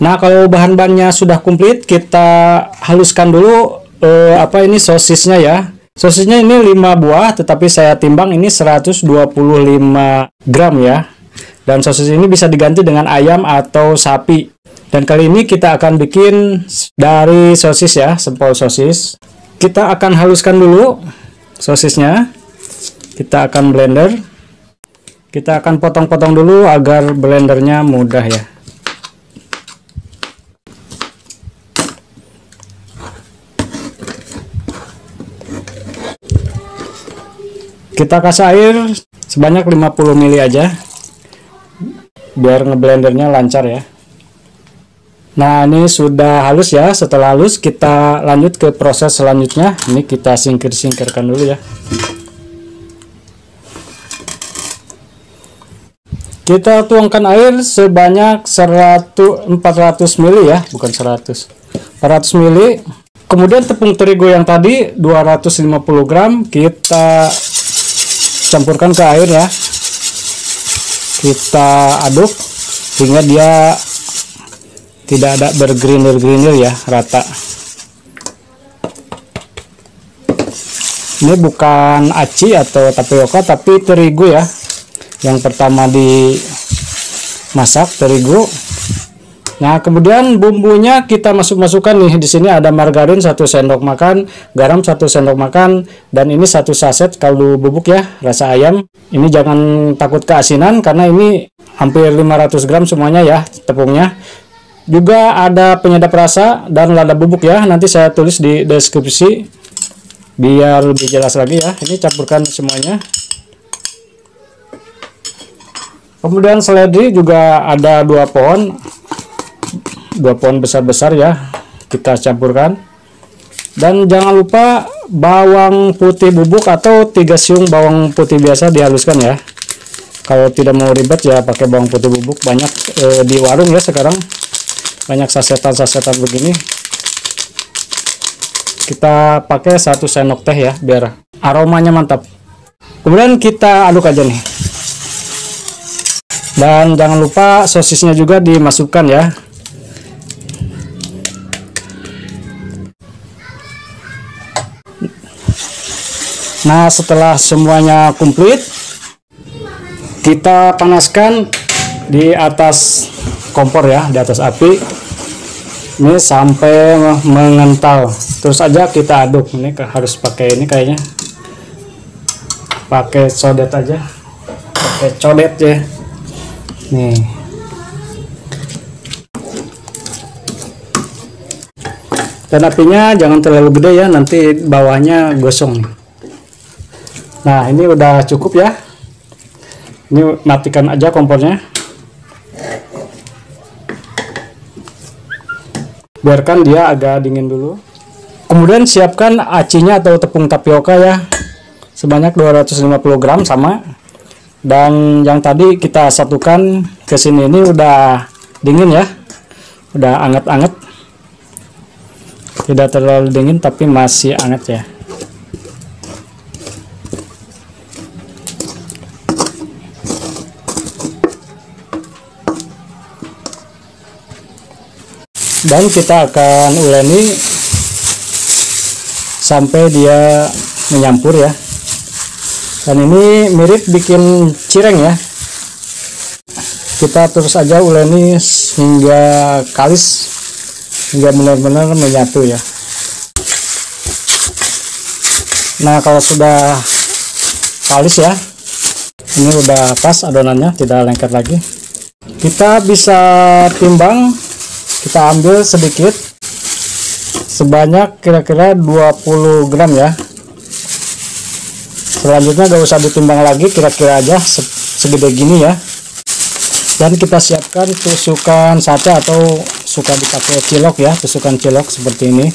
Nah, kalau bahan-bahannya sudah komplit, kita haluskan dulu ini sosisnya ya. Sosisnya ini 5 buah, tetapi saya timbang ini 125 gram ya. Dan sosis ini bisa diganti dengan ayam atau sapi. Dan kali ini kita akan bikin dari sosis ya, sempol sosis. Kita akan haluskan dulu sosisnya. Kita akan blender. Kita akan potong-potong dulu agar blendernya mudah ya. Kita kasih air sebanyak 50 ml aja biar ngeblendernya lancar ya. Nah, ini sudah halus ya. Setelah halus kita lanjut ke proses selanjutnya. Ini kita singkirkan dulu ya. Kita tuangkan air sebanyak 400 ml ya, bukan 100. 400 ml. Kemudian tepung terigu yang tadi 250 gram kita campurkan ke air ya. Kita aduk hingga dia tidak ada bergrinil-grinil ya, rata. Ini bukan aci atau tapioka tapi terigu ya. Yang pertama dimasak terigu. Nah, kemudian bumbunya kita masukkan nih. Di sini ada margarin 1 sendok makan, garam 1 sendok makan, dan ini 1 saset kaldu bubuk ya, rasa ayam. Ini jangan takut keasinan karena ini hampir 500 gram semuanya ya tepungnya. Juga ada penyedap rasa dan lada bubuk ya. Nanti saya tulis di deskripsi biar lebih jelas lagi ya. Ini campurkan semuanya. Kemudian seledri juga ada 2 pohon besar-besar ya, kita campurkan. Dan jangan lupa bawang putih bubuk atau 3 siung bawang putih biasa dihaluskan ya. Kalau tidak mau ribet ya pakai bawang putih bubuk, banyak di warung ya sekarang, banyak sasetan begini. Kita pakai 1 sendok teh ya biar aromanya mantap. Kemudian kita aduk aja nih. Dan jangan lupa sosisnya juga dimasukkan ya. Nah, setelah semuanya komplit, kita panaskan di atas kompor ya, di atas api. Ini sampai mengental. Terus aja kita aduk. Ini harus pakai ini kayaknya. Pakai codet aja. Pakai codet ya. Nih. Dan apinya jangan terlalu gede ya, nanti bawahnya gosong. Nah, ini udah cukup ya. Ini matikan aja kompornya. Biarkan dia agak dingin dulu. Kemudian siapkan acinya atau tepung tapioka ya. Sebanyak 250 gram sama. Dan yang tadi kita satukan ke sini ini udah dingin ya. Udah anget-anget. Tidak terlalu dingin tapi masih anget ya. Dan kita akan uleni sampai dia menyampur ya. Dan ini mirip bikin cireng ya. Kita terus aja uleni hingga kalis, hingga benar-benar menyatu ya. Nah, kalau sudah kalis ya, ini udah pas adonannya, tidak lengket lagi. Kita bisa timbang. Kita ambil sedikit sebanyak kira-kira 20 gram ya. Selanjutnya gak usah ditimbang lagi, kira-kira aja segede gini ya. Dan kita siapkan tusukan sate atau suka dipakai cilok ya, tusukan cilok seperti ini.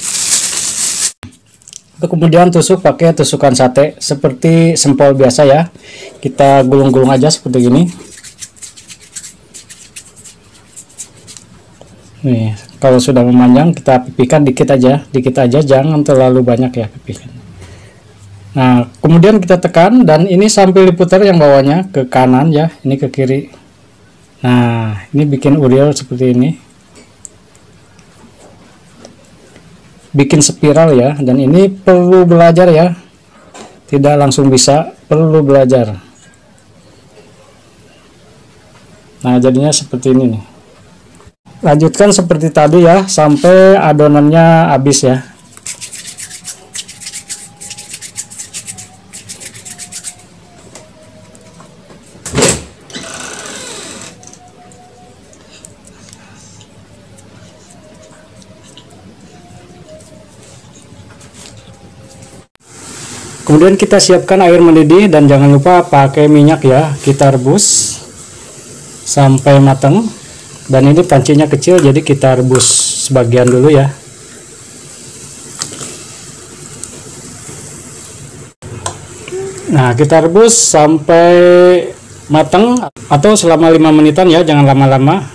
Kemudian tusuk pakai tusukan sate seperti sempol biasa ya. Kita gulung-gulung aja seperti ini. Nih, kalau sudah memanjang kita pipihkan dikit aja, jangan terlalu banyak ya pipihkan. Nah, kemudian kita tekan dan ini sambil diputar yang bawahnya ke kanan ya, ini ke kiri. Nah, ini bikin uriel seperti ini. bikin spiral ya, dan ini perlu belajar ya, tidak langsung bisa, perlu belajar. Nah jadinya seperti ini nih. Lanjutkan seperti tadi ya sampai adonannya habis ya. Kemudian kita siapkan air mendidih dan jangan lupa pakai minyak ya. Kita rebus sampai matang. Dan ini pancinya kecil jadi kita rebus sebagian dulu ya. Nah, kita rebus sampai matang atau selama 5 menitan ya, jangan lama-lama.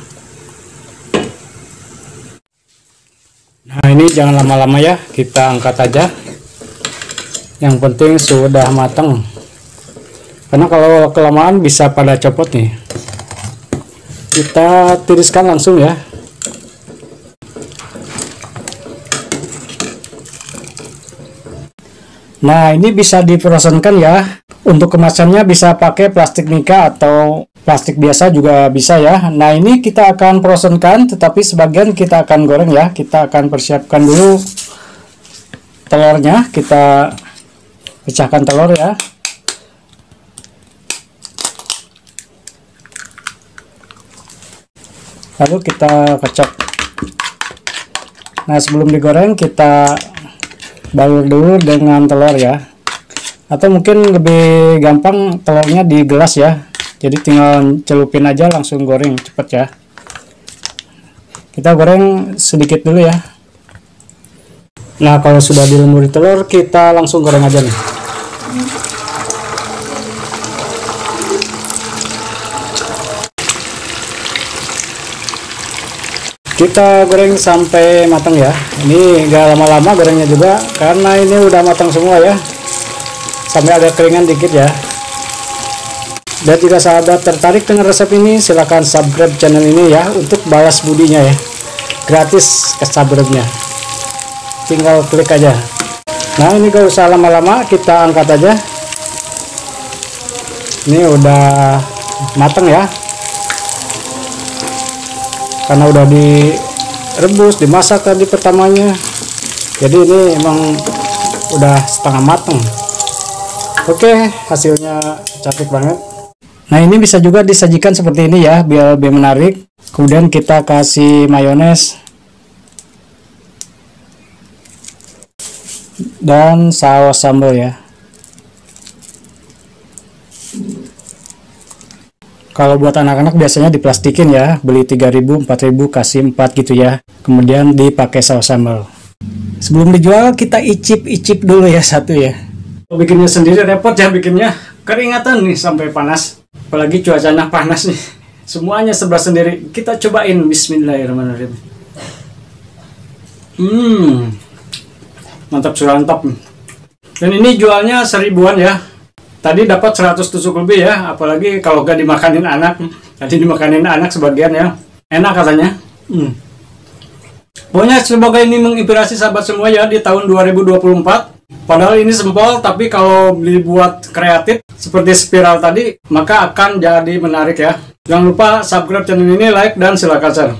Nah, ini jangan lama-lama ya, kita angkat aja. Yang penting sudah matang, karena kalau kelamaan bisa pada copot nih. Kita tiriskan langsung ya. Nah ini bisa diprosenkan ya. Untuk kemasannya bisa pakai plastik nika atau plastik biasa juga bisa ya. Nah ini kita akan prosenkan, tetapi sebagian kita akan goreng ya. Kita akan persiapkan dulu telurnya. Kita pecahkan telur ya. Lalu kita kocok. Nah sebelum digoreng kita balur dulu dengan telur ya. Atau mungkin lebih gampang telurnya di gelas ya. Jadi tinggal celupin aja langsung goreng cepet ya. Kita goreng sedikit dulu ya. Nah kalau sudah dilumuri telur kita langsung goreng aja nih. Kita goreng sampai matang ya. Ini gak lama-lama gorengnya juga karena ini udah matang semua ya. Sampai ada keringan dikit ya. Dan jika sahabat tertarik dengan resep ini, silahkan subscribe channel ini ya untuk balas budinya ya. Gratis subscribe-nya. Tinggal klik aja. Nah ini gak usah lama-lama, kita angkat aja. Ini udah matang ya. Karena udah direbus, dimasak tadi pertamanya, jadi ini emang udah setengah matang. Oke, hasilnya cantik banget. Nah ini bisa juga disajikan seperti ini ya, biar lebih menarik. Kemudian kita kasih mayones dan saus sambal ya. Kalau buat anak-anak biasanya diplastikin ya, beli 3.000, 4.000, kasih 4 gitu ya. Kemudian dipakai saus sambal. Sebelum dijual kita icip-icip dulu ya satu ya. Bikinnya sendiri repot ya bikinnya. Keringatan nih sampai panas. Apalagi cuacanya panas nih. Semuanya serba sendiri. Kita cobain, bismillahirrahmanirrahim. Mantap surantap. Dan ini jualnya 1000-an ya. Tadi dapat 100 tusuk lebih ya, apalagi kalau gak dimakanin anak. Tadi dimakanin anak sebagian ya, enak katanya. Pokoknya semoga ini menginspirasi sahabat semua ya di tahun 2024. Padahal ini simpel, tapi kalau dibuat kreatif seperti spiral tadi, maka akan jadi menarik ya. Jangan lupa subscribe channel ini, like, dan silakan share.